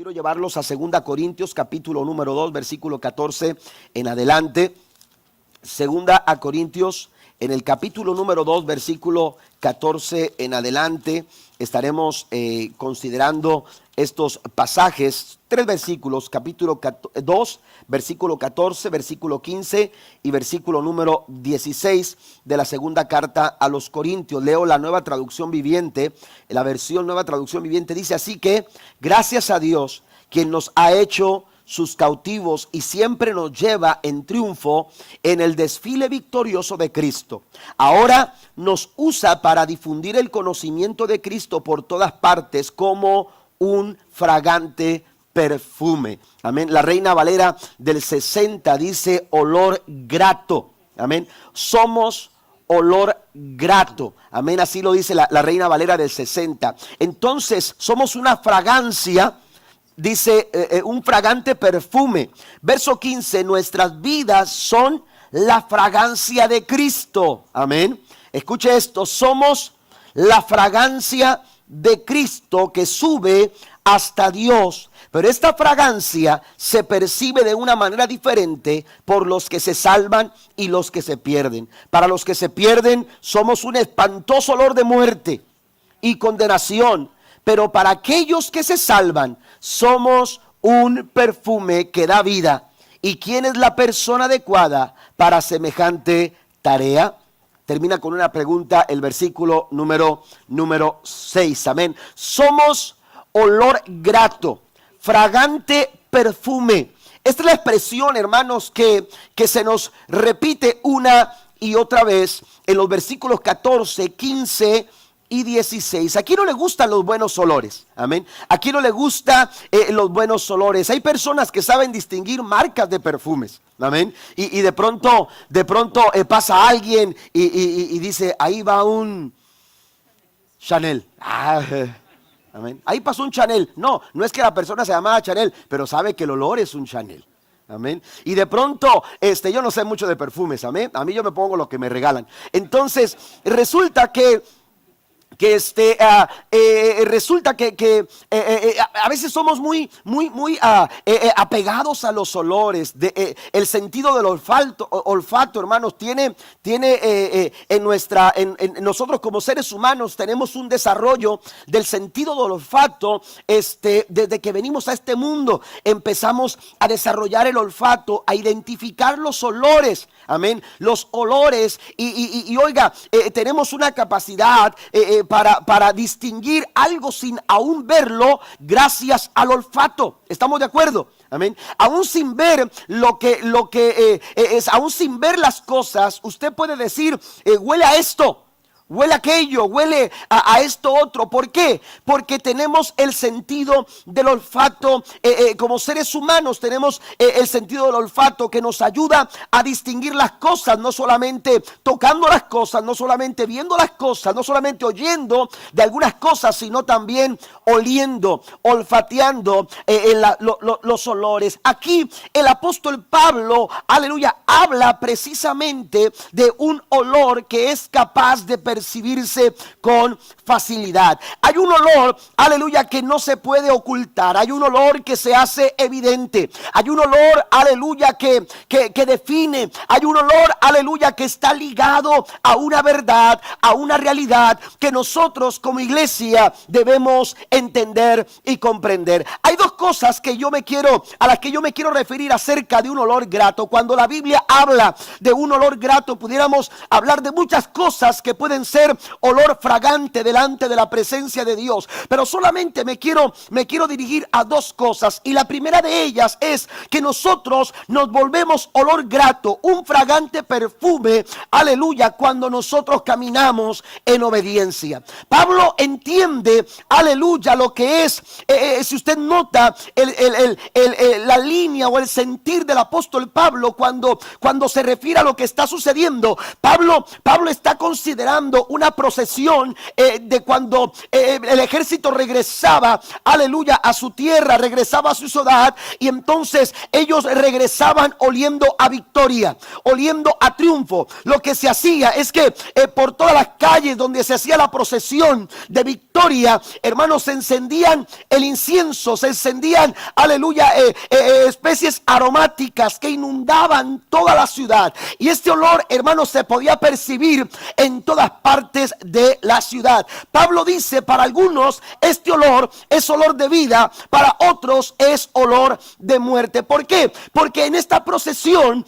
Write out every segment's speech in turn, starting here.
Quiero llevarlos a 2 Corintios, capítulo número 2, versículo 14 en adelante. 2 Corintios, en el capítulo número 2, versículo 14 en adelante, estaremos considerando estos pasajes, 3 versículos, capítulo 2, versículo 14, versículo 15 y versículo número 16 de la segunda carta a los Corintios. Leo la Nueva Traducción Viviente, la versión Nueva Traducción Viviente dice así que, gracias a Dios, quien nos ha hecho sus cautivos y siempre nos lleva en triunfo en el desfile victorioso de Cristo. Ahora nos usa para difundir el conocimiento de Cristo por todas partes como un fragante perfume. Amén. La Reina Valera del 60 dice olor grato. Amén. Somos olor grato. Amén. Así lo dice la Reina Valera del 60. Entonces somos una fragancia. Dice un fragante perfume. Verso 15, nuestras vidas son la fragancia de Cristo. Amén. Escuche esto, somos la fragancia de Cristo que sube hasta Dios. Pero esta fragancia se percibe de una manera diferente por los que se salvan y los que se pierden. Para los que se pierden somos un espantoso olor de muerte y condenación. Pero para aquellos que se salvan, somos un perfume que da vida. ¿Y quién es la persona adecuada para semejante tarea? Termina con una pregunta el versículo número 6. Amén. Somos olor grato, fragante perfume. Esta es la expresión, hermanos, que se nos repite una y otra vez en los versículos 14, 15 y 16. ¿A quién no le gustan los buenos olores? Amén. ¿A quién no le gustan los buenos olores? Hay personas que saben distinguir marcas de perfumes. Amén. Y de pronto pasa alguien y dice, ahí va un Chanel. Amén. Ahí pasó un Chanel. No es que la persona se llamaba Chanel, pero sabe que el olor es un Chanel. Amén. Y de pronto, yo no sé mucho de perfumes. Amén. A mí yo me pongo lo que me regalan. Entonces, resulta que a veces somos muy apegados a los olores. El sentido del olfato, hermanos, tiene en nosotros como seres humanos tenemos un desarrollo del sentido del olfato. Desde que venimos a este mundo empezamos a desarrollar el olfato, a identificar los olores. Amén. Los olores y oiga, tenemos una capacidad para distinguir algo sin aún verlo gracias al olfato. ¿Estamos de acuerdo? Amén. Aún sin ver aún sin ver las cosas, usted puede decir, huele a esto. Huele a aquello, huele a esto otro. ¿Por qué? Porque tenemos el sentido del olfato. Como seres humanos tenemos el sentido del olfato que nos ayuda a distinguir las cosas. No solamente tocando las cosas, no solamente viendo las cosas, no solamente oyendo de algunas cosas, sino también oliendo, olfateando los olores. Aquí el apóstol Pablo, aleluya, habla precisamente de un olor que es capaz de percibirse con facilidad. Hay un olor, aleluya, que no se puede ocultar. Hay un olor que se hace evidente. Hay un olor, aleluya, que define. Hay un olor, aleluya, que está ligado a una verdad, a una realidad que nosotros como iglesia debemos entender y comprender. Hay dos cosas a las que yo me quiero referir acerca de un olor grato. Cuando la Biblia habla de un olor grato, pudiéramos hablar de muchas cosas que pueden ser olor fragante delante de la presencia de Dios, pero solamente me quiero dirigir a dos cosas, y la primera de ellas es que nosotros nos volvemos olor grato, un fragante perfume, aleluya, cuando nosotros caminamos en obediencia. Pablo entiende, aleluya, lo que es, si usted nota la línea o el sentir del apóstol Pablo cuando se refiere a lo que está sucediendo. Pablo está considerando recuerdo una procesión de cuando el ejército regresaba, aleluya, a su tierra, regresaba a su ciudad, y entonces ellos regresaban oliendo a victoria, oliendo a triunfo. Lo que se hacía es que por todas las calles donde se hacía la procesión de victoria, hermanos, se encendían el incienso, se encendían, aleluya, especies aromáticas que inundaban toda la ciudad, y este olor, hermanos, se podía percibir en todas partes de la ciudad. Pablo dice, para algunos este olor es olor de vida, para otros es olor de muerte. ¿Por qué? Porque en esta procesión,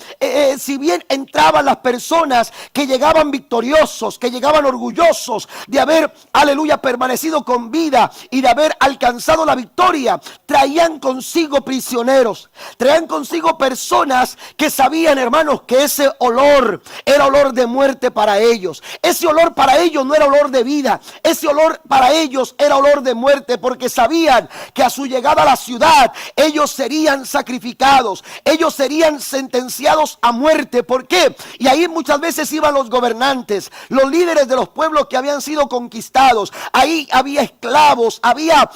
si bien entraban las personas que llegaban victoriosos, que llegaban orgullosos de haber, aleluya, permanecido con vida y de haber alcanzado la victoria, traían consigo prisioneros, traían consigo personas que sabían, hermanos, que ese olor era olor de muerte para ellos. Ese olor para ellos no era olor de vida, ese olor para ellos era olor de muerte, porque sabían que a su llegada a la ciudad ellos serían sacrificados, ellos serían sentenciados a muerte. ¿Por qué? Y ahí muchas veces iban los gobernantes, los líderes de los pueblos que habían sido conquistados. Ahí había esclavos, había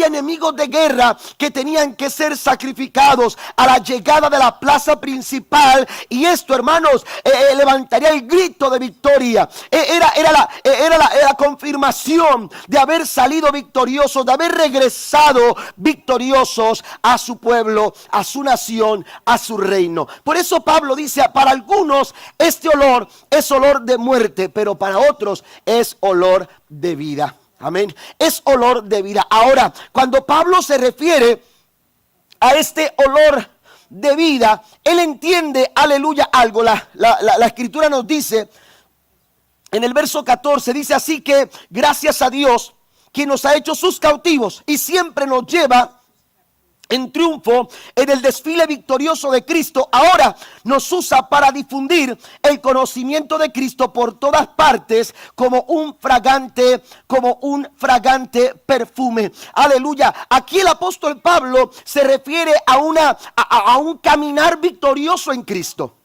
enemigos de guerra que tenían que ser sacrificados a la llegada de la plaza principal, y esto, hermanos, levantaría el grito de victoria. Era la confirmación de haber salido victoriosos, de haber regresado victoriosos a su pueblo, a su nación, a su reino. Por eso Pablo dice, para algunos este olor es olor de muerte, pero para otros es olor de vida. Amén. Es olor de vida. Ahora, cuando Pablo se refiere a este olor de vida, él entiende, aleluya, algo. La escritura nos dice en el verso 14, dice: así que gracias a Dios, quien nos ha hecho sus cautivos y siempre nos lleva en triunfo en el desfile victorioso de Cristo. Ahora nos usa para difundir el conocimiento de Cristo por todas partes como un fragante perfume. Aleluya. Aquí el apóstol Pablo se refiere a un caminar victorioso en Cristo.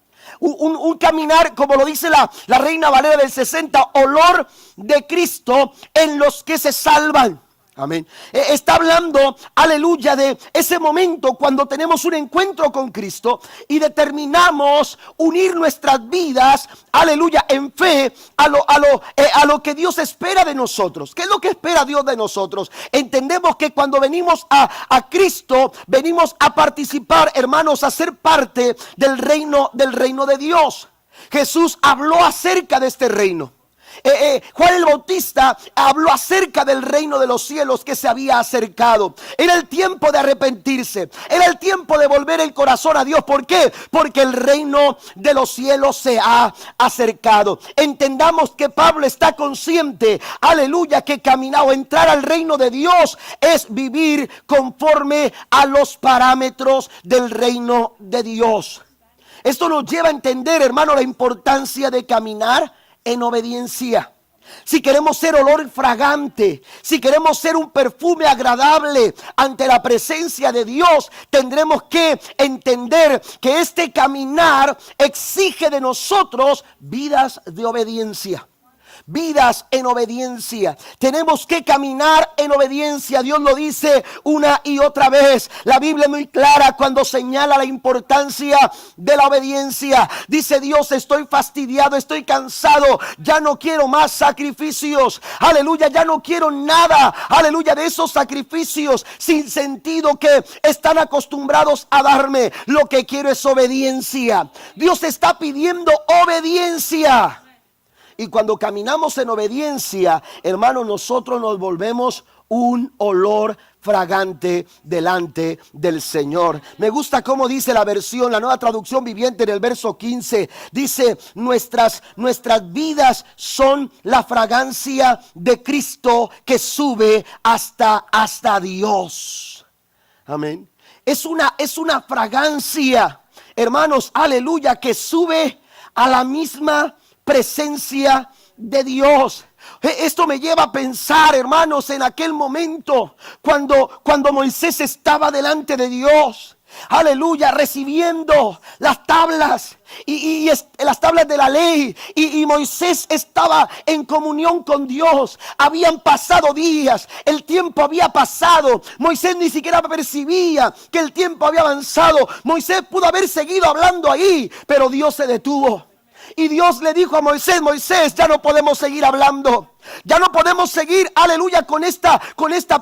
Un caminar, como lo dice la Reina Valera del 60, olor de Cristo en los que se salvan. Amén. Está hablando, aleluya, de ese momento cuando tenemos un encuentro con Cristo y determinamos unir nuestras vidas, aleluya, en fe a lo que Dios espera de nosotros. ¿Qué es lo que espera Dios de nosotros? Entendemos que cuando venimos a Cristo, venimos a participar, hermanos, a ser parte del reino de Dios. Jesús habló acerca de este reino. Juan el Bautista habló acerca del reino de los cielos que se había acercado. Era el tiempo de arrepentirse, era el tiempo de volver el corazón a Dios. ¿Por qué? Porque el reino de los cielos se ha acercado. Entendamos que Pablo está consciente, aleluya, que caminar o entrar al reino de Dios es vivir conforme a los parámetros del reino de Dios. Esto nos lleva a entender, hermano, la importancia de caminar en obediencia. Si queremos ser olor fragante, si queremos ser un perfume agradable ante la presencia de Dios, tendremos que entender que este caminar exige de nosotros vidas de obediencia. Vidas en obediencia. Tenemos que caminar en obediencia. Dios lo dice una y otra vez. La Biblia es muy clara cuando señala la importancia de la obediencia. Dice Dios: estoy fastidiado, estoy cansado, ya no quiero más sacrificios. Aleluya, ya no quiero nada, aleluya, de esos sacrificios sin sentido que están acostumbrados a darme. Lo que quiero es obediencia. Dios está pidiendo obediencia. Y cuando caminamos en obediencia, hermanos, nosotros nos volvemos un olor fragante delante del Señor. Me gusta cómo dice la versión, la Nueva Traducción Viviente, en el verso 15. Dice: nuestras vidas son la fragancia de Cristo que sube hasta Dios. Amén. Es una fragancia, hermanos, aleluya, que sube a la misma presencia de Dios. Esto me lleva a pensar, hermanos, en aquel momento cuando Moisés estaba delante de Dios. aleluya, recibiendo las tablas y las tablas de la ley, y Moisés estaba en comunión con Dios. Habían pasado días, el tiempo había pasado, Moisés ni siquiera percibía que el tiempo había avanzado. Moisés pudo haber seguido hablando ahí, pero Dios se detuvo. Y Dios le dijo a Moisés: Moisés, ya no podemos seguir hablando. Ya no podemos seguir, aleluya, con esta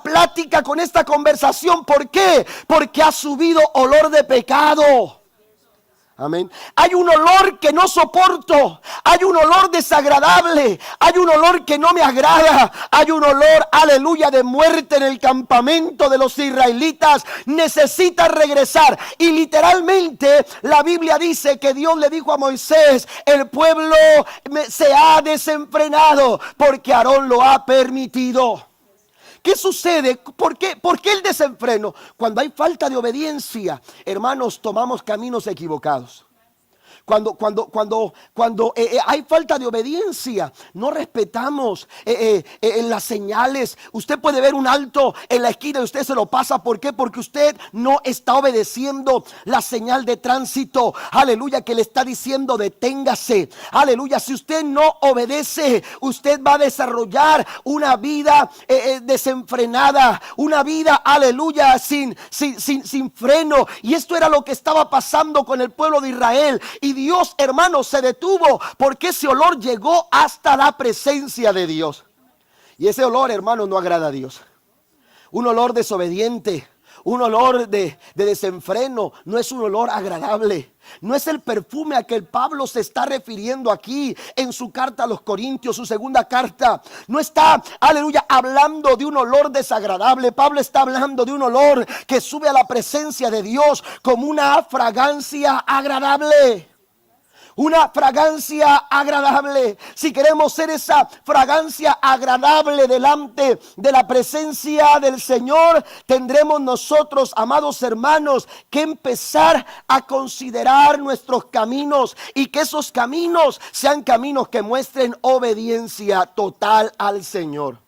plática, con esta conversación. ¿Por qué? Porque ha subido olor de pecado. Amén. Hay un olor que no soporto. Hay un olor desagradable. Hay un olor que no me agrada. Hay un olor, aleluya, de muerte en el campamento de los israelitas. Necesita regresar. Y literalmente la Biblia dice que Dios le dijo a Moisés: el pueblo se ha desenfrenado porque Aarón lo ha permitido. ¿Qué sucede? ¿Por qué el desenfreno? Cuando hay falta de obediencia, hermanos, tomamos caminos equivocados. Cuando hay falta de obediencia, no respetamos las señales. Usted puede ver un alto en la esquina y usted se lo pasa. ¿Por qué? Porque usted no está obedeciendo la señal de tránsito. Aleluya, que le está diciendo: deténgase. Aleluya, si usted no obedece, usted va a desarrollar una vida desenfrenada, una vida, aleluya, sin freno. Y esto era lo que estaba pasando con el pueblo de Israel. Y Dios, hermanos, se detuvo porque ese olor llegó hasta la presencia de Dios. Y ese olor, hermanos, no agrada a Dios. Un olor desobediente, un olor de desenfreno, no es un olor agradable. No es el perfume a que el Pablo se está refiriendo aquí en su carta a los Corintios, su segunda carta. No está, aleluya, hablando de un olor desagradable. Pablo está hablando de un olor que sube a la presencia de Dios como una fragancia agradable. Una fragancia agradable. Si queremos ser esa fragancia agradable delante de la presencia del Señor, tendremos nosotros, amados hermanos, que empezar a considerar nuestros caminos, y que esos caminos sean caminos que muestren obediencia total al Señor.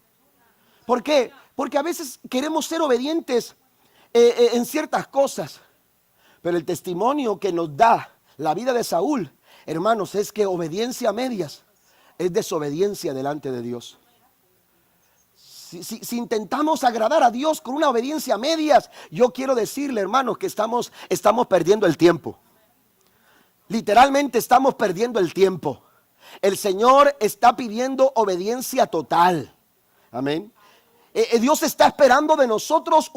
¿Por qué? Porque a veces queremos ser obedientes en ciertas cosas, pero el testimonio que nos da la vida de Saúl, hermanos, es que obediencia a medias es desobediencia delante de Dios. Si intentamos agradar a Dios con una obediencia a medias, yo quiero decirle, hermanos, que estamos perdiendo el tiempo. Literalmente estamos perdiendo el tiempo. El Señor está pidiendo obediencia total. Amén. Dios está esperando de nosotros,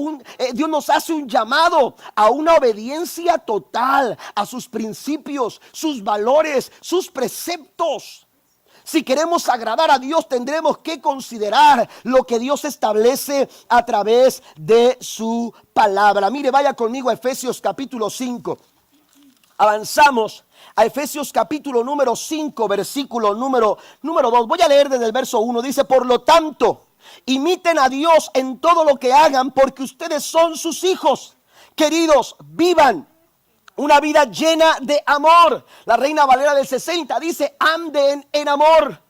Dios nos hace un llamado a una obediencia total a sus principios, sus valores, sus preceptos. Si queremos agradar a Dios, tendremos que considerar lo que Dios establece a través de su palabra. Mire, vaya conmigo a Efesios capítulo 5. Avanzamos a Efesios capítulo número 5, versículo número 2. Voy a leer desde el verso 1. Dice: por lo tanto, imiten a Dios en todo lo que hagan, porque ustedes son sus hijos. Queridos, vivan una vida llena de amor. La Reina Valera del 60 dice: anden en amor.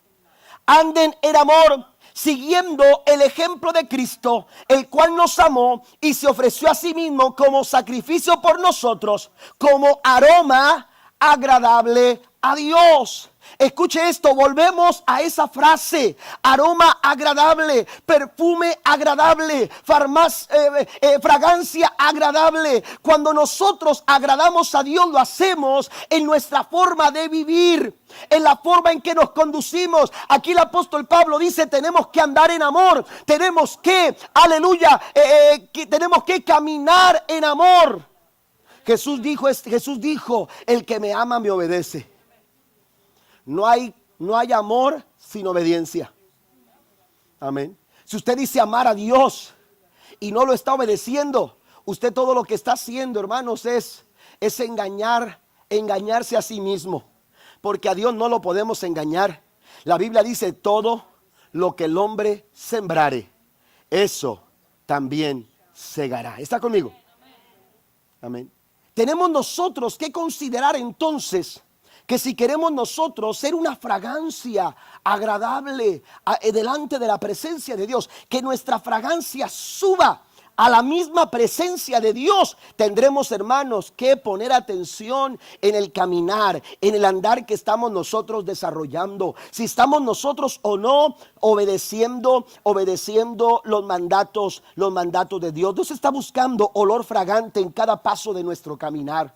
Anden en amor, siguiendo el ejemplo de Cristo, el cual nos amó y se ofreció a sí mismo como sacrificio por nosotros, como aroma agradable a Dios. Escuche esto, volvemos a esa frase: aroma agradable, perfume agradable, fragancia agradable. Cuando nosotros agradamos a Dios, lo hacemos en nuestra forma de vivir, en la forma en que nos conducimos. Aquí el apóstol Pablo dice: tenemos que andar en amor, tenemos que, aleluya, tenemos que caminar en amor. Jesús dijo: el que me ama me obedece. No hay amor sin obediencia. Amén. Si usted dice amar a Dios y no lo está obedeciendo, usted todo lo que está haciendo, hermanos, es engañarse a sí mismo. Porque a Dios no lo podemos engañar. La Biblia dice: todo lo que el hombre sembrare, eso también segará. ¿Está conmigo? Amén. Tenemos nosotros que considerar entonces que si queremos nosotros ser una fragancia agradable delante de la presencia de Dios, que nuestra fragancia suba a la misma presencia de Dios, tendremos, hermanos, que poner atención en el caminar, en el andar que estamos nosotros desarrollando. Si estamos nosotros o no obedeciendo los mandatos de Dios. Dios está buscando olor fragante en cada paso de nuestro caminar.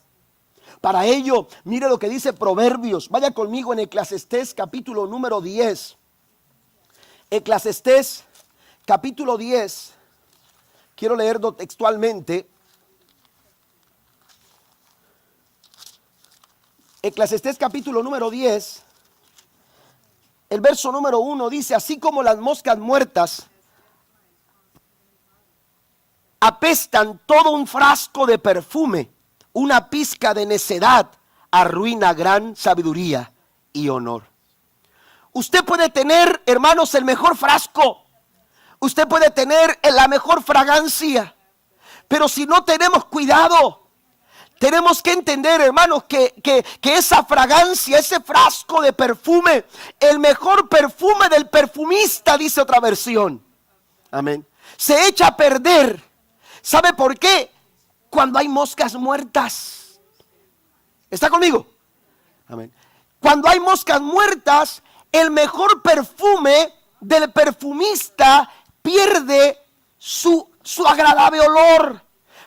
Para ello, mire lo que dice Proverbios. Vaya conmigo en Eclesiastés capítulo número 10. Eclesiastés capítulo 10. Quiero leerlo textualmente. Eclesiastés capítulo número 10. El verso número 1 dice: así como las moscas muertas apestan todo un frasco de perfume, una pizca de necedad arruina gran sabiduría y honor. Usted puede tener, hermanos, el mejor frasco. Usted puede tener la mejor fragancia. Pero si no tenemos cuidado, tenemos que entender, hermanos, que esa fragancia, ese frasco de perfume, el mejor perfume del perfumista, dice otra versión. Amén. Se echa a perder. ¿Sabe por qué? Cuando hay moscas muertas. ¿Está conmigo? Amén. Cuando hay moscas muertas, el mejor perfume del perfumista pierde su agradable olor.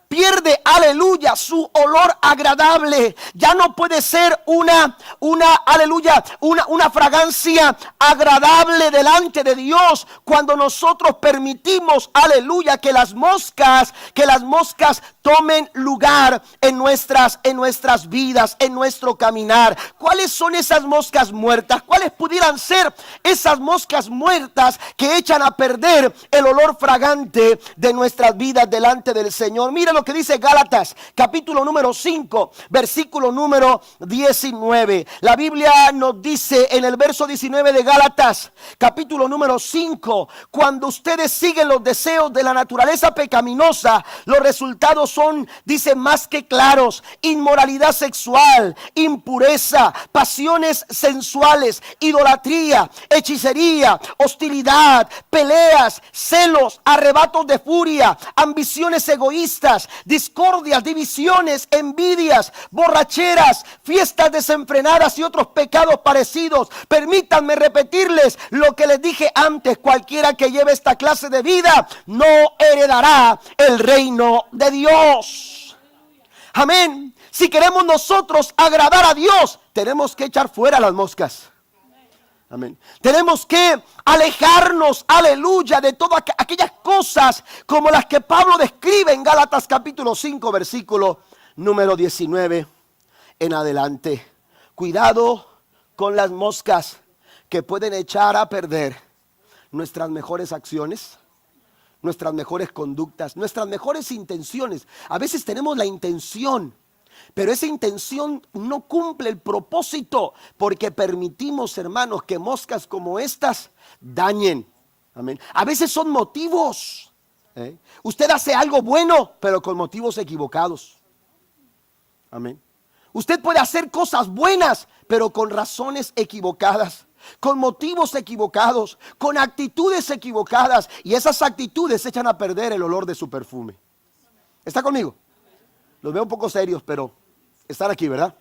Pierde, aleluya, su olor agradable. Ya no puede ser una fragancia agradable delante de Dios cuando nosotros permitimos, aleluya, que las moscas tomen lugar en nuestras vidas, en nuestro caminar. ¿Cuáles son esas moscas muertas? ¿Cuáles pudieran ser esas moscas muertas que echan a perder el olor fragante de nuestras vidas delante del Señor? Mira lo que dice Gálatas, capítulo número 5, versículo número 19. La Biblia nos dice en el verso 19 de Gálatas, capítulo número 5, cuando ustedes siguen los deseos de la naturaleza pecaminosa, los resultados son, dice, más que claros: inmoralidad sexual, impureza, pasiones sensuales, idolatría, hechicería, hostilidad, peleas, celos, arrebatos de furia, ambiciones egoístas, discordias, divisiones, envidias, borracheras, fiestas desenfrenadas y otros pecados parecidos. Permítanme repetirles lo que les dije antes: cualquiera que lleve esta clase de vida no heredará el reino de Dios. Amén. Si queremos nosotros agradar a Dios, tenemos que echar fuera las moscas. Amén. Tenemos que alejarnos, aleluya, de todas aquellas cosas como las que Pablo describe en Gálatas capítulo 5, versículo número 19 en adelante. Cuidado con las moscas que pueden echar a perder nuestras mejores acciones, nuestras mejores conductas, nuestras mejores intenciones. A veces tenemos la intención, pero esa intención no cumple el propósito porque permitimos, hermanos, que moscas como estas dañen. Amén. A veces son motivos. Usted hace algo bueno, pero con motivos equivocados. Amén. Usted puede hacer cosas buenas, pero con razones equivocadas, con motivos equivocados, con actitudes equivocadas. Y esas actitudes echan a perder el olor de su perfume. ¿Está conmigo? Los veo un poco serios, pero están aquí, ¿verdad?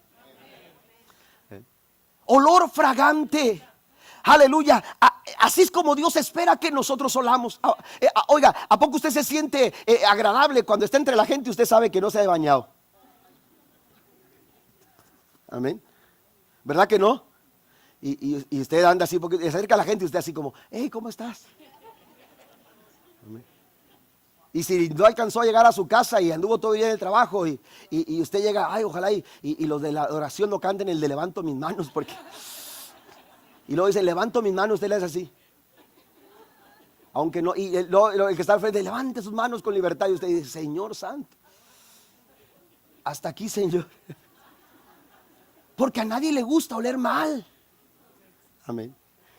Olor fragante. Aleluya. Así es como Dios espera que nosotros olamos. Oiga, ¿a poco usted se siente agradable cuando está entre la gente y usted sabe que no se ha bañado? Amén. ¿Verdad que no? Y usted anda así, porque se acerca a la gente y usted así como: hey, ¿cómo estás? Amén. Y si no alcanzó a llegar a su casa y anduvo todo el día en el trabajo y usted llega: ay, ojalá y los de la oración no canten el de levanto mis manos, porque... Y luego dice: levanto mis manos, usted le hace así. Aunque no, y el que está al frente: levante sus manos con libertad. Y usted dice: Señor santo, hasta aquí, Señor. Porque a nadie le gusta oler mal. Amén.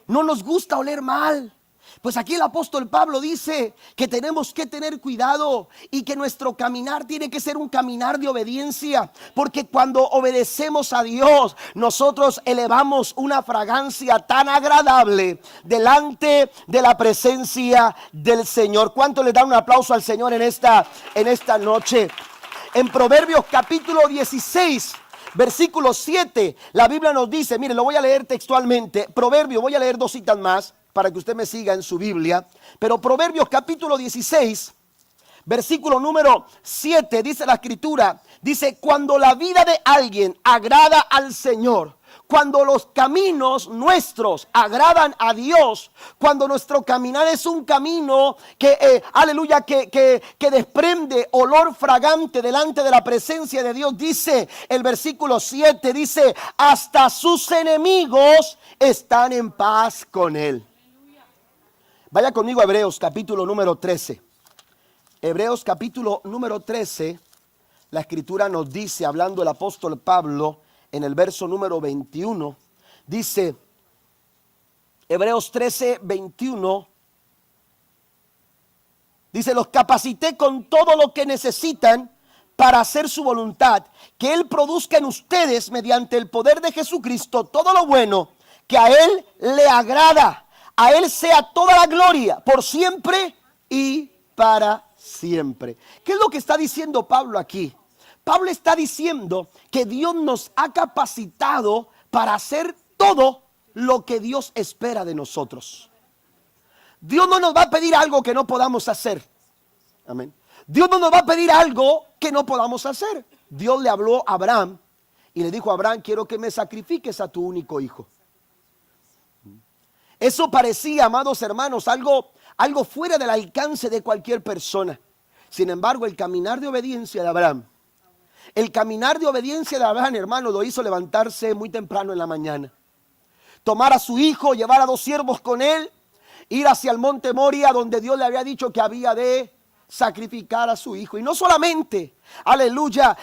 No nos gusta oler mal. Pues aquí el apóstol Pablo dice que tenemos que tener cuidado y que nuestro caminar tiene que ser un caminar de obediencia, porque cuando obedecemos a Dios, nosotros elevamos una fragancia tan agradable delante de la presencia del Señor. ¿Cuánto le dan un aplauso al Señor en esta noche? En Proverbios capítulo 16, versículo 7, la Biblia nos dice, mire, lo voy a leer textualmente. Proverbios, voy a leer 2 citas más para que usted me siga en su Biblia. Pero Proverbios capítulo 16, versículo número 7, dice la escritura, dice, cuando la vida de alguien agrada al Señor, cuando los caminos nuestros agradan a Dios, cuando nuestro caminar es un camino que, aleluya, que desprende olor fragante delante de la presencia de Dios, dice el versículo 7, dice, hasta sus enemigos están en paz con él. Vaya conmigo a Hebreos capítulo número 13. Hebreos capítulo número 13, la escritura nos dice, hablando el apóstol Pablo, en el verso número 21, dice, Hebreos 13, 21, dice, los capacité con todo lo que necesitan para hacer su voluntad, que Él produzca en ustedes, mediante el poder de Jesucristo, todo lo bueno que a Él le agrada. A Él sea toda la gloria, por siempre y para siempre. ¿Qué es lo que está diciendo Pablo aquí? Pablo está diciendo que Dios nos ha capacitado para hacer todo lo que Dios espera de nosotros. Dios no nos va a pedir algo que no podamos hacer. Amén. Dios no nos va a pedir algo que no podamos hacer. Dios le habló a Abraham y le dijo a Abraham, quiero que me sacrifiques a tu único hijo. Eso parecía, amados hermanos, algo fuera del alcance de cualquier persona. Sin embargo, el caminar de obediencia de Abraham, hermano, lo hizo levantarse muy temprano en la mañana. Tomar a su hijo, llevar a 2 siervos con él, ir hacia el monte Moria, donde Dios le había dicho que había de sacrificar a su hijo. Y no solamente, aleluya,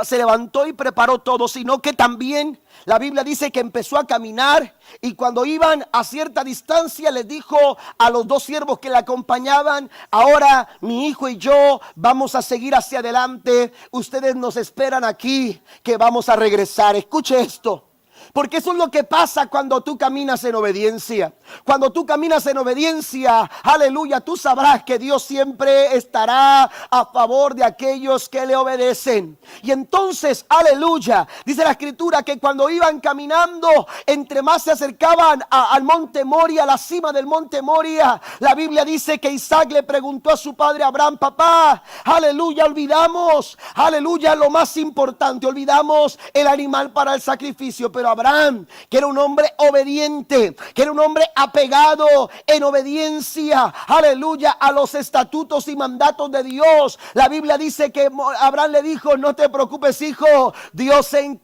se levantó y preparó todo, sino que también la Biblia dice que empezó a caminar, y cuando iban a cierta distancia les dijo a los 2 siervos que le acompañaban, ahora mi hijo y yo vamos a seguir hacia adelante, ustedes nos esperan aquí, que vamos a regresar. Escuche esto. Porque eso es lo que pasa cuando tú caminas en obediencia. Cuando tú caminas en obediencia, aleluya, tú sabrás que Dios siempre estará a favor de aquellos que le obedecen. Y entonces, aleluya, dice la escritura que cuando iban caminando, entre más se acercaban al monte Moria, a la cima del monte Moria, la Biblia dice que Isaac le preguntó a su padre Abraham, papá, aleluya, olvidamos, aleluya, lo más importante, olvidamos el animal para el sacrificio, pero Abraham, que era un hombre obediente, que era un hombre apegado en obediencia, aleluya, a los estatutos y mandatos de Dios. La Biblia dice que Abraham le dijo, no te preocupes, hijo, Dios se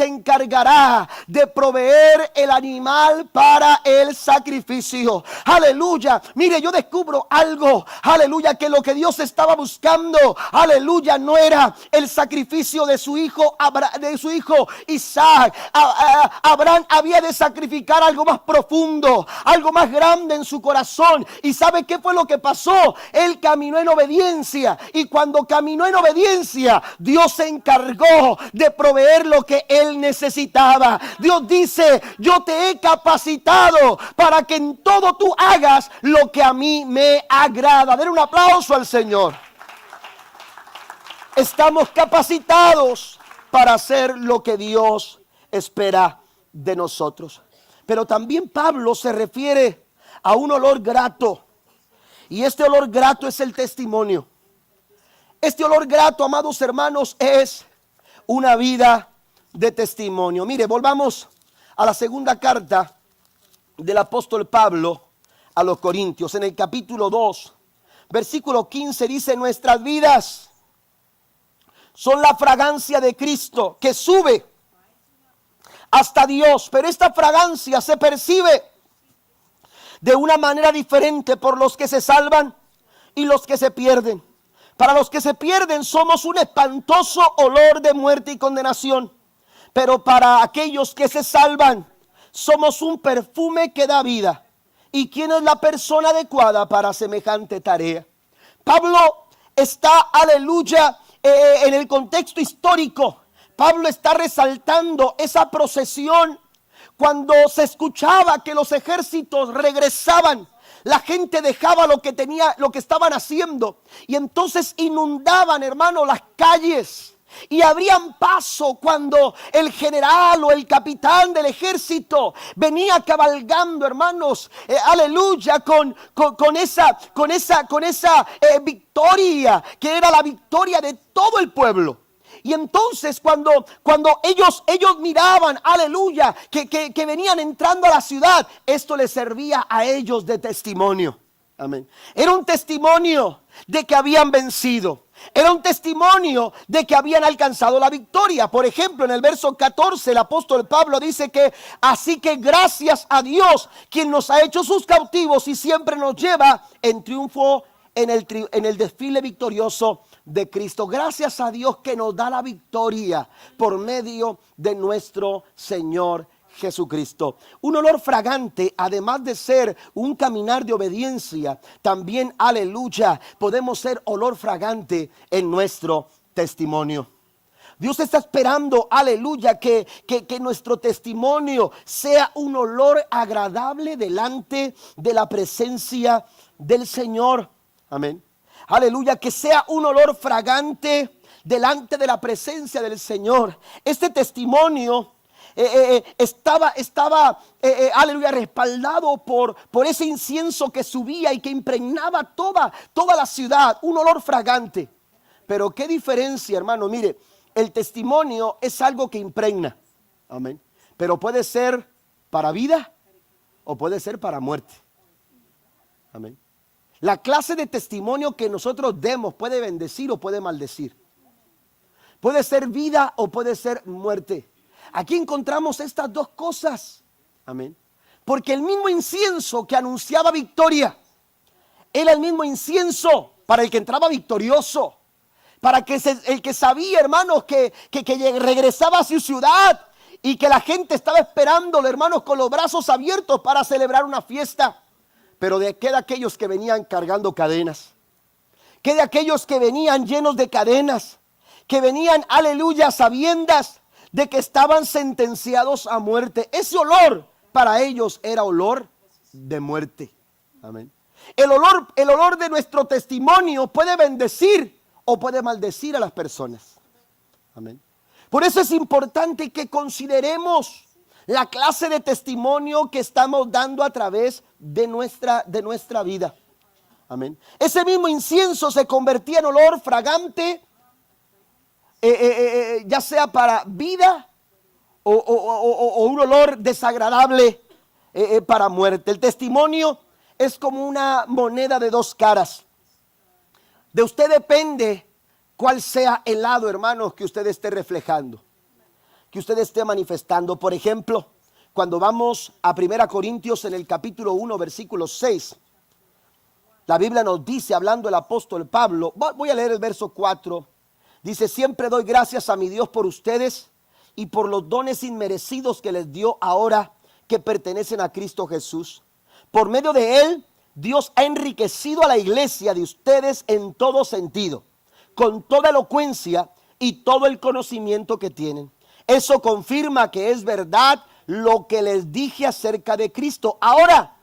encargará de proveer el animal para el sacrificio. Aleluya, mire, yo descubro algo, aleluya, que lo que Dios estaba buscando, aleluya, no era el sacrificio de su hijo Isaac. Abraham había de sacrificar algo más profundo, algo más grande en su corazón. ¿Y sabe qué fue lo que pasó? Él caminó en obediencia, y cuando caminó en obediencia, Dios se encargó de proveer lo que él necesitaba. Dios dice, yo te he capacitado para que en todo tú hagas lo que a mí me agrada. Den un aplauso al Señor. Estamos capacitados para hacer lo que Dios espera de nosotros. Pero también Pablo se refiere a un olor grato, y este olor grato es el testimonio. Este olor grato, amados hermanos, es una vida de testimonio. Mire, volvamos a la segunda carta del apóstol Pablo a los Corintios. En el capítulo 2, versículo 15 dice, nuestras vidas son la fragancia de Cristo que sube hasta Dios, pero esta fragancia se percibe de una manera diferente por los que se salvan y los que se pierden. Para los que se pierden somos un espantoso olor de muerte y condenación, pero para aquellos que se salvan somos un perfume que da vida ¿Y quién es la persona adecuada para semejante tarea? Pablo está, aleluya, en el contexto histórico. Pablo está resaltando esa procesión cuando se escuchaba que los ejércitos regresaban. La gente dejaba lo que estaban haciendo, y entonces inundaban, hermano, las calles. Y abrían paso cuando el general o el capitán del ejército venía cabalgando, hermanos, aleluya, con esa victoria, que era la victoria de todo el pueblo. Y entonces cuando ellos miraban, aleluya, que venían entrando a la ciudad, esto les servía a ellos de testimonio. Amén. Era un testimonio de que habían vencido. Era un testimonio de que habían alcanzado la victoria. Por ejemplo, en el verso 14, el apóstol Pablo dice que así que gracias a Dios, quien nos ha hecho sus cautivos y siempre nos lleva en triunfo en el desfile victorioso de Cristo. Gracias a Dios que nos da la victoria por medio de nuestro Señor Jesucristo. Un olor fragante, además de ser un caminar de obediencia, también, aleluya, podemos ser olor fragante en nuestro testimonio. Dios está esperando, aleluya, que nuestro testimonio sea un olor agradable delante de la presencia del Señor. Amén. Aleluya, que sea un olor fragante delante de la presencia del Señor. Este testimonio estaba aleluya, respaldado por ese incienso que subía y que impregnaba toda la ciudad, un olor fragante. Pero qué diferencia, hermano. Mire, el testimonio es algo que impregna, amén, pero puede ser para vida o puede ser para muerte, amén. La clase de testimonio que nosotros demos puede bendecir o puede maldecir, puede ser vida o puede ser muerte. Aquí encontramos estas dos cosas, amén, porque el mismo incienso que anunciaba victoria era el mismo incienso para el que entraba victorioso, para que el que sabía, hermanos, que regresaba a su ciudad y que la gente estaba esperándolo, hermanos, con los brazos abiertos para celebrar una fiesta. Pero ¿qué de aquellos que venían cargando cadenas? ¿Qué de aquellos que venían llenos de cadenas? Que venían, aleluya, sabiendas de que estaban sentenciados a muerte. Ese olor para ellos era olor de muerte. Amén. El olor de nuestro testimonio puede bendecir o puede maldecir a las personas. Amén. Por eso es importante que consideremos la clase de testimonio que estamos dando a través de nuestra vida. Amén. Ese mismo incienso se convertía en olor fragante, ya sea para vida o un olor desagradable para muerte. El testimonio es como una moneda de dos caras. De usted depende cuál sea el lado, hermanos, que usted esté reflejando, que usted esté manifestando. Por ejemplo, cuando vamos a 1 Corintios en el capítulo 1, versículo 6, la Biblia nos dice, hablando el apóstol Pablo, voy a leer el verso 4, dice: siempre doy gracias a mi Dios por ustedes y por los dones inmerecidos que les dio ahora que pertenecen a Cristo Jesús. Por medio de Él, Dios ha enriquecido a la iglesia de ustedes en todo sentido, con toda elocuencia y todo el conocimiento que tienen. Eso confirma que es verdad lo que les dije acerca de Cristo. Ahora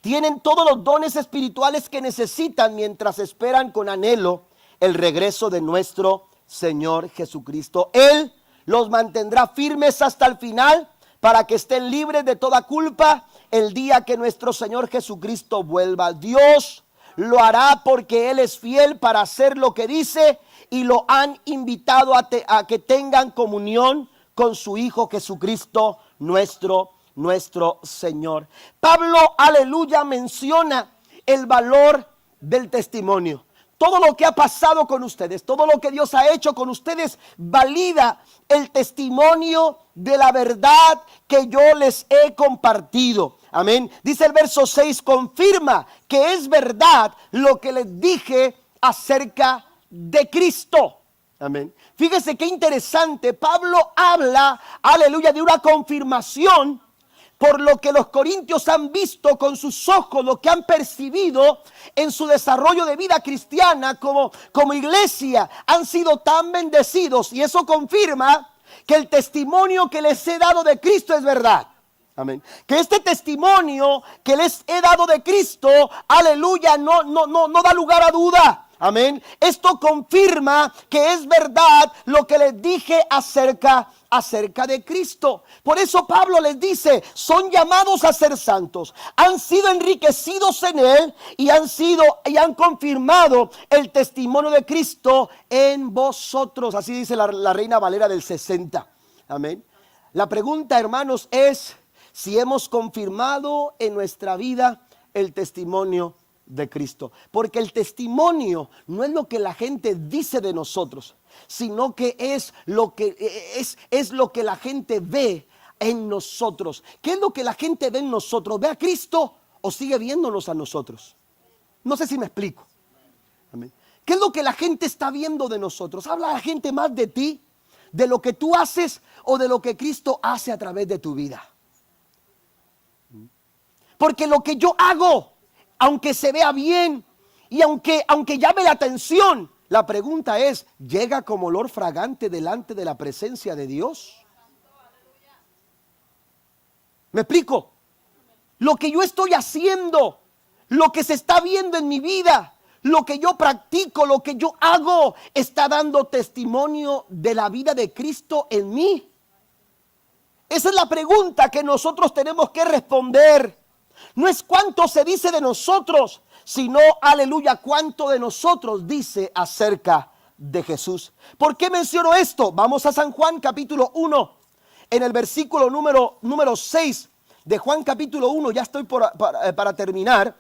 tienen todos los dones espirituales que necesitan mientras esperan con anhelo el regreso de nuestro Señor Jesucristo. Él los mantendrá firmes hasta el final para que estén libres de toda culpa el día que nuestro Señor Jesucristo vuelva. Dios lo hará porque Él es fiel para hacer lo que dice, y lo han invitado a que tengan comunión con su Hijo Jesucristo, nuestro Señor. Pablo, aleluya, menciona el valor del testimonio. Todo lo que ha pasado con ustedes, todo lo que Dios ha hecho con ustedes, valida el testimonio de la verdad que yo les he compartido. Amén. Dice el verso 6, confirma que es verdad lo que les dije acerca de Cristo. Amén. Fíjese qué interesante. Pablo habla, aleluya, de una confirmación por lo que los corintios han visto con sus ojos, lo que han percibido en su desarrollo de vida cristiana como iglesia, han sido tan bendecidos, y eso confirma que el testimonio que les he dado de Cristo es verdad. Amén. Que este testimonio que les he dado de Cristo, aleluya, no da lugar a duda. Amén. Esto confirma que es verdad lo que les dije acerca de Cristo. Por eso Pablo les dice, son llamados a ser santos, han sido enriquecidos en él y han confirmado el testimonio de Cristo en vosotros. Así dice la Reina Valera del 60. Amén. La pregunta, hermanos, es si hemos confirmado en nuestra vida el testimonio de Cristo. Porque el testimonio no es lo que la gente dice de nosotros, sino que es lo que la gente ve en nosotros. ¿Qué es lo que la gente ve en nosotros? ¿Ve a Cristo o sigue viéndonos a nosotros? No sé si me explico. Amén. ¿Qué es lo que la gente está viendo de nosotros? ¿Habla la gente más de ti, de lo que tú haces, o de lo que Cristo hace a través de tu vida? Porque lo que yo hago, aunque se vea bien y aunque llame la atención, la pregunta es, ¿llega como olor fragante delante de la presencia de Dios? ¿Me explico? Lo que yo estoy haciendo, lo que se está viendo en mi vida, lo que yo practico, lo que yo hago, ¿está dando testimonio de la vida de Cristo en mí? Esa es la pregunta que nosotros tenemos que responder. No es cuánto se dice de nosotros, sino, aleluya, cuánto de nosotros dice acerca de Jesús. ¿Por qué menciono esto? Vamos a San Juan capítulo 1, en el versículo número 6 de Juan capítulo 1, ya estoy para terminar.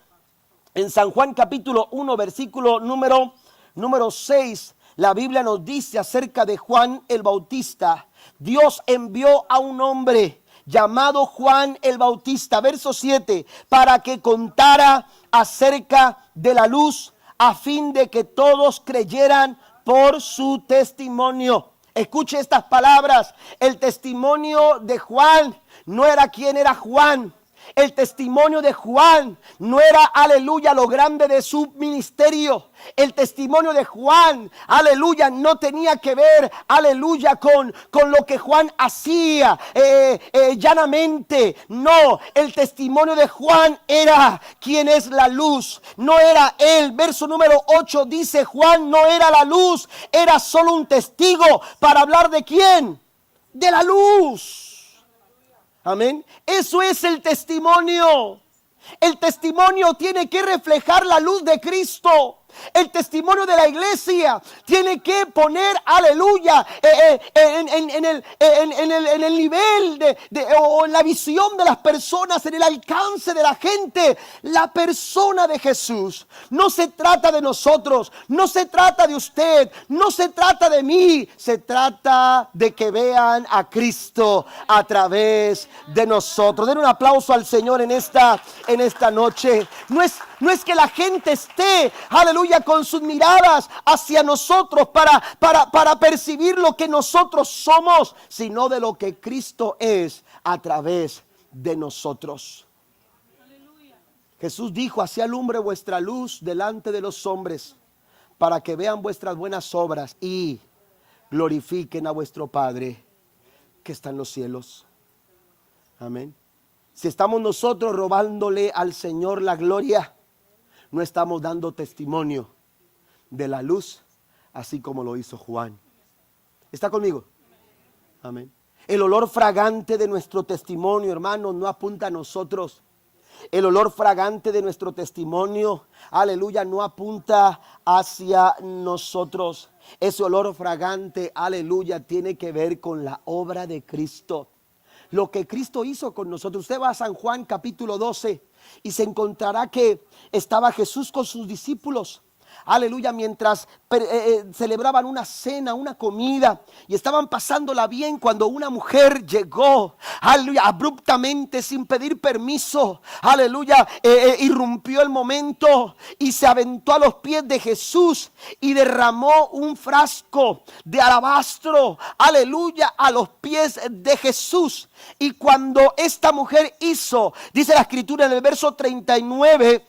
En San Juan capítulo 1, versículo número 6, la Biblia nos dice acerca de Juan el Bautista. Dios envió a un hombre llamado Juan el Bautista, verso 7, para que contara acerca de la luz, a fin de que todos creyeran por su testimonio. Escuche estas palabras. El testimonio de Juan no era quién era Juan. El testimonio de Juan no era, aleluya, lo grande de su ministerio. El testimonio de Juan, aleluya, no tenía que ver, aleluya, con lo que Juan hacía llanamente. No, el testimonio de Juan era quién es la luz, no era él. Verso número 8 dice, Juan no era la luz, era solo un testigo para hablar de quién, de la luz. Amén. Eso es el testimonio. El testimonio tiene que reflejar la luz de Cristo. El testimonio de la iglesia tiene que poner, aleluya, en el nivel o en la visión de las personas, en el alcance de la gente, la persona de Jesús. No se trata de nosotros, no se trata de usted, no se trata de mí, se trata de que vean a Cristo a través de nosotros. Den un aplauso al Señor en esta noche. No es que la gente esté, aleluya, con sus miradas hacia nosotros para percibir lo que nosotros somos, sino de lo que Cristo es a través de nosotros. Aleluya. Jesús dijo, así alumbre vuestra luz delante de los hombres, para que vean vuestras buenas obras y glorifiquen a vuestro Padre que está en los cielos. Amén. Si estamos nosotros robándole al Señor la gloria, no estamos dando testimonio de la luz, así como lo hizo Juan. ¿Está conmigo? Amén. El olor fragante de nuestro testimonio, hermanos, no apunta a nosotros. El olor fragante de nuestro testimonio, aleluya, no apunta hacia nosotros. Ese olor fragante, aleluya, tiene que ver con la obra de Cristo. Lo que Cristo hizo con nosotros. Usted va a San Juan capítulo 12 y se encontrará que estaba Jesús con sus discípulos. aleluya, mientras celebraban una cena, una comida, y estaban pasándola bien cuando una mujer llegó, aleluya, abruptamente, sin pedir permiso, aleluya, irrumpió el momento y se aventó a los pies de Jesús y derramó un frasco de alabastro, aleluya, a los pies de Jesús. Y cuando esta mujer hizo, dice la escritura en el verso 39,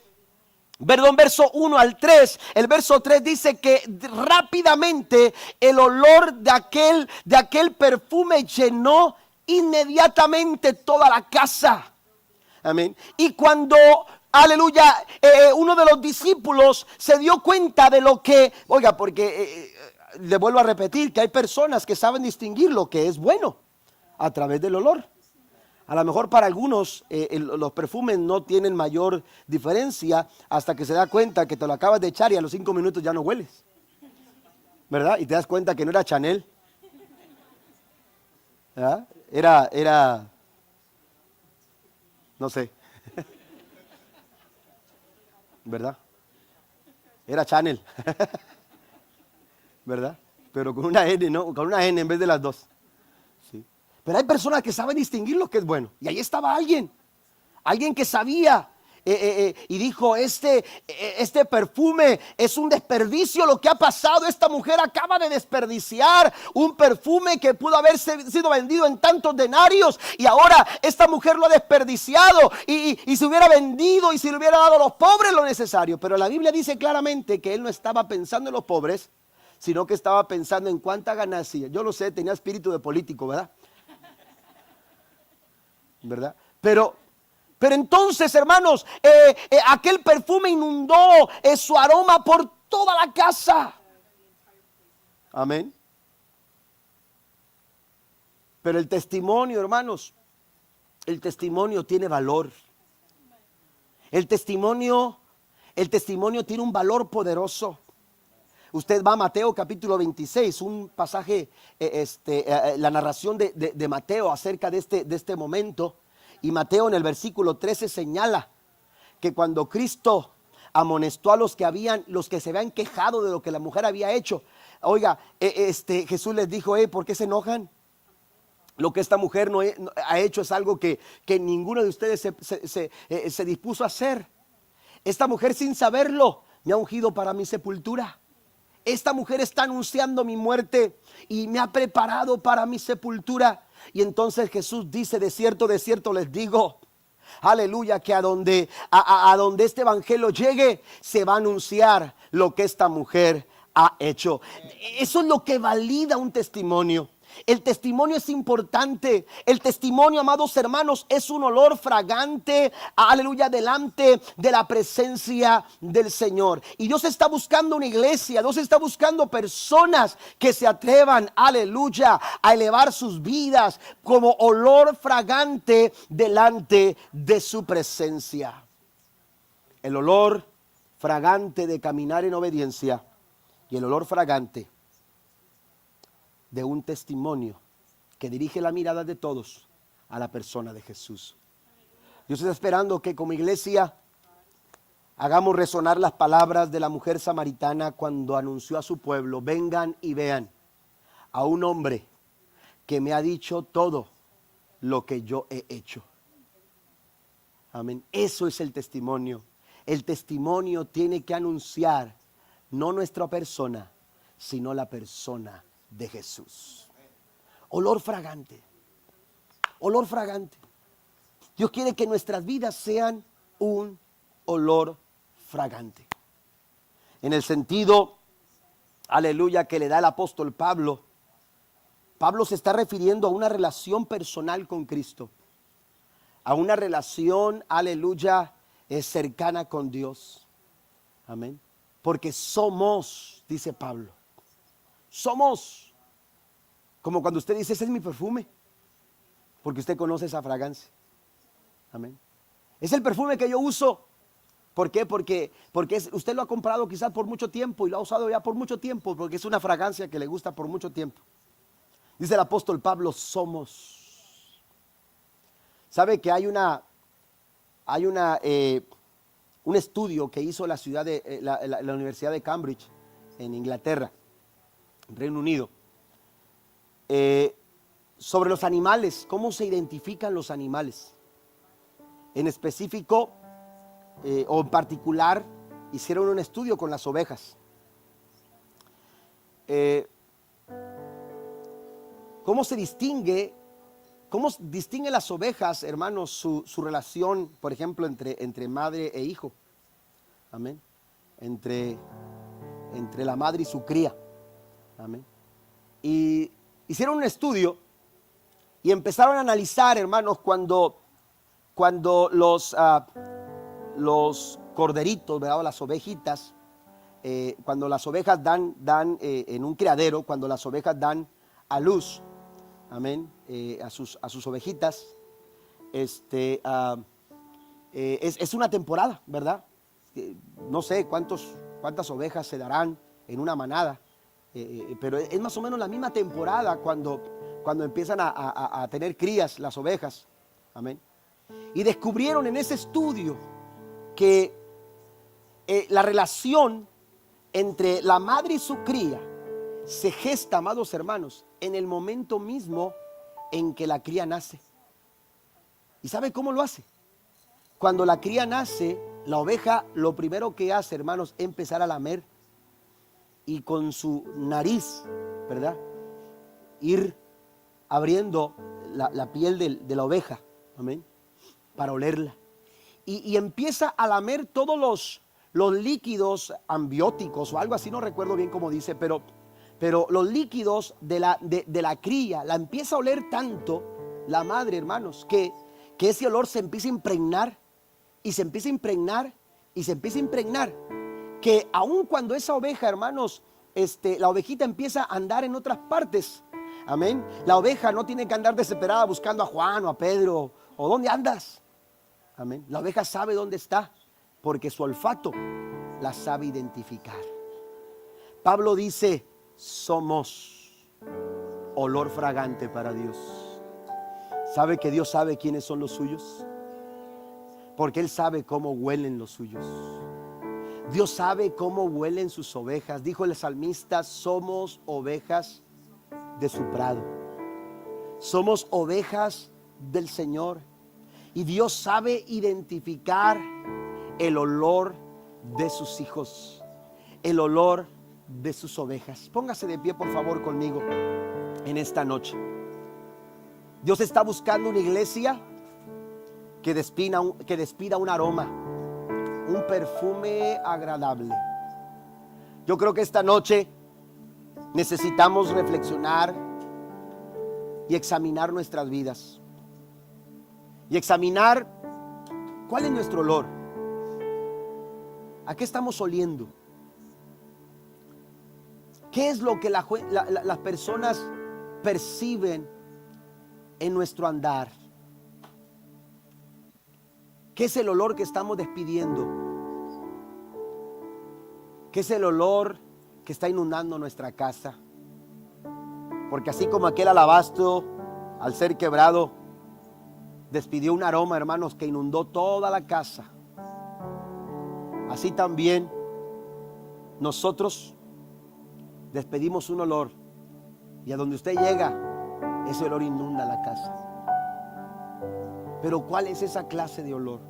perdón, verso 1 al 3, el verso 3 dice que rápidamente el olor de aquel perfume llenó inmediatamente toda la casa. Amén. Y cuando, aleluya, uno de los discípulos se dio cuenta de lo que, oiga, porque le vuelvo a repetir que hay personas que saben distinguir lo que es bueno a través del olor. A lo mejor para algunos los perfumes no tienen mayor diferencia hasta que se da cuenta que te lo acabas de echar y a los 5 minutos ya no hueles, ¿verdad? Y te das cuenta que no era Chanel, ¿verdad? Era, no sé, ¿verdad? Era Chanel, ¿verdad? Pero con una N, ¿no? Con una N en vez de las dos. Pero hay personas que saben distinguir lo que es bueno. Y ahí estaba alguien que sabía y dijo, este perfume es un desperdicio lo que ha pasado. Esta mujer acaba de desperdiciar un perfume que pudo haber sido vendido en tantos denarios. Y ahora esta mujer lo ha desperdiciado y se hubiera vendido y se le hubiera dado a los pobres lo necesario. Pero la Biblia dice claramente que él no estaba pensando en los pobres, sino que estaba pensando en cuánta ganancia. Yo lo sé, tenía espíritu de político, ¿verdad? ¿Verdad? Pero entonces, hermanos, aquel perfume inundó su aroma por toda la casa. Amén. Pero el testimonio, hermanos, el testimonio tiene valor. El testimonio tiene un valor poderoso. Usted va a Mateo capítulo 26, un pasaje, la narración de Mateo acerca de este momento. Y Mateo en el versículo 13 señala que cuando Cristo amonestó a los que se habían quejado de lo que la mujer había hecho, oiga, Jesús les dijo, ¿por qué se enojan? Lo que esta mujer no ha hecho es algo que ninguno de ustedes se dispuso a hacer. Esta mujer, sin saberlo, me ha ungido para mi sepultura. Esta mujer está anunciando mi muerte y me ha preparado para mi sepultura. Y entonces Jesús dice, de cierto les digo, aleluya, que a donde este evangelio llegue, se va a anunciar lo que esta mujer ha hecho. Eso es lo que valida un testimonio. El testimonio es importante. El testimonio, amados hermanos, es un olor fragante, aleluya, delante de la presencia del Señor. Y Dios está buscando una iglesia, Dios está buscando personas que se atrevan, aleluya, a elevar sus vidas como olor fragante delante de su presencia. El olor fragante de caminar en obediencia y el olor fragante de un testimonio que dirige la mirada de todos a la persona de Jesús. Dios está esperando que como iglesia hagamos resonar las palabras de la mujer samaritana cuando anunció a su pueblo, vengan y vean a un hombre que me ha dicho todo lo que yo he hecho. Amén. Eso es el testimonio. El testimonio tiene que anunciar no nuestra persona, sino la persona de Jesús. Olor fragante. Olor fragante. Dios quiere que nuestras vidas sean un olor fragante. En el sentido, aleluya, que le da el apóstol Pablo. Pablo se está refiriendo a una relación personal con Cristo. A una relación, aleluya, cercana con Dios. Amén. Porque somos, dice Pablo, somos, como cuando usted dice, ese es mi perfume, porque usted conoce esa fragancia. Amén. Es el perfume que yo uso. ¿Por qué? Porque usted lo ha comprado quizás por mucho tiempo y lo ha usado ya por mucho tiempo, porque es una fragancia que le gusta por mucho tiempo. Dice el apóstol Pablo, somos. ¿Sabe que hay una un estudio que hizo la ciudad de la Universidad de Cambridge en Inglaterra, Reino Unido, sobre los animales, cómo se identifican los animales. En específico o en particular hicieron un estudio con las ovejas. ¿Cómo distinguen las ovejas, hermanos, su relación, por ejemplo, entre madre e hijo? Amén. Entre la madre y su cría. Amén. Y hicieron un estudio y empezaron a analizar, hermanos, cuando los corderitos, ¿verdad? Las ovejitas, cuando las ovejas dan en un criadero, cuando las ovejas dan a luz, amén, a sus ovejitas, es una temporada, ¿verdad? No sé cuántas ovejas se darán en una manada, pero es más o menos la misma temporada cuando empiezan a tener crías las ovejas, amén. Y descubrieron en ese estudio que la relación entre la madre y su cría se gesta, amados hermanos, en el momento mismo en que la cría nace. ¿Y sabe cómo lo hace? Cuando la cría nace, la oveja lo primero que hace, hermanos, es empezar a lamer y con su nariz, ¿verdad?, ir abriendo la piel de la oveja, amén, para olerla. Y empieza a lamer todos los líquidos ambióticos o algo así, no recuerdo bien cómo dice, pero los líquidos de la cría la empieza a oler tanto la madre, hermanos, que ese olor se empieza a impregnar y se empieza a impregnar y se empieza a impregnar, que aun cuando esa oveja, hermanos, la ovejita empieza a andar en otras partes, amén, la oveja no tiene que andar desesperada buscando a Juan o a Pedro o ¿dónde andas? Amén. La oveja sabe dónde está porque su olfato la sabe identificar. Pablo dice: somos olor fragante para Dios. ¿Sabe que Dios sabe quiénes son los suyos? Porque Él sabe cómo huelen los suyos. Dios sabe cómo huelen sus ovejas. Dijo el salmista: somos ovejas de su prado. Somos ovejas del Señor. Y Dios sabe identificar el olor de sus hijos, el olor de sus ovejas. Póngase de pie, por favor, conmigo en esta noche. Dios está buscando una iglesia que despida un aroma, un perfume agradable. Yo creo que esta noche necesitamos reflexionar y examinar nuestras vidas. Y examinar cuál es nuestro olor. ¿A qué estamos oliendo? ¿Qué es lo que las personas perciben en nuestro andar? ¿Qué es el olor que estamos despidiendo? ¿Qué es el olor que está inundando nuestra casa? Porque así como aquel alabastro, al ser quebrado, despidió un aroma, hermanos, que inundó toda la casa, así también nosotros despedimos un olor, y a donde usted llega, ese olor inunda la casa. Pero ¿cuál es esa clase de olor?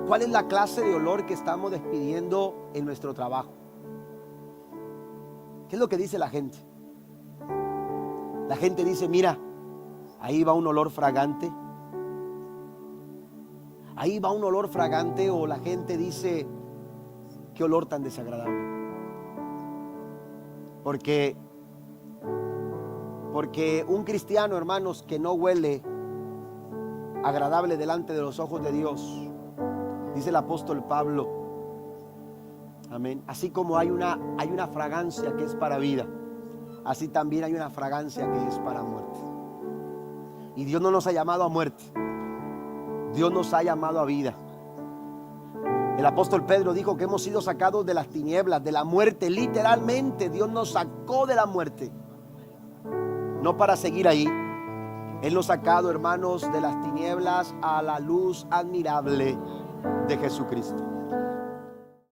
¿Cuál es la clase de olor que estamos despidiendo en nuestro trabajo? ¿Qué es lo que dice la gente? La gente dice: mira, ahí va un olor fragante. Ahí va un olor fragante. O la gente dice: qué olor tan desagradable. Porque un cristiano, hermanos, que no huele agradable delante de los ojos de Dios, dice el apóstol Pablo, amén, así como hay una fragancia que es para vida, así también hay una fragancia que es para muerte. Y Dios no nos ha llamado a muerte, Dios nos ha llamado a vida. El apóstol Pedro dijo que hemos sido sacados de las tinieblas, de la muerte. Literalmente Dios nos sacó de la muerte, no para seguir ahí. Él nos ha sacado, hermanos, de las tinieblas a la luz admirable de Jesucristo.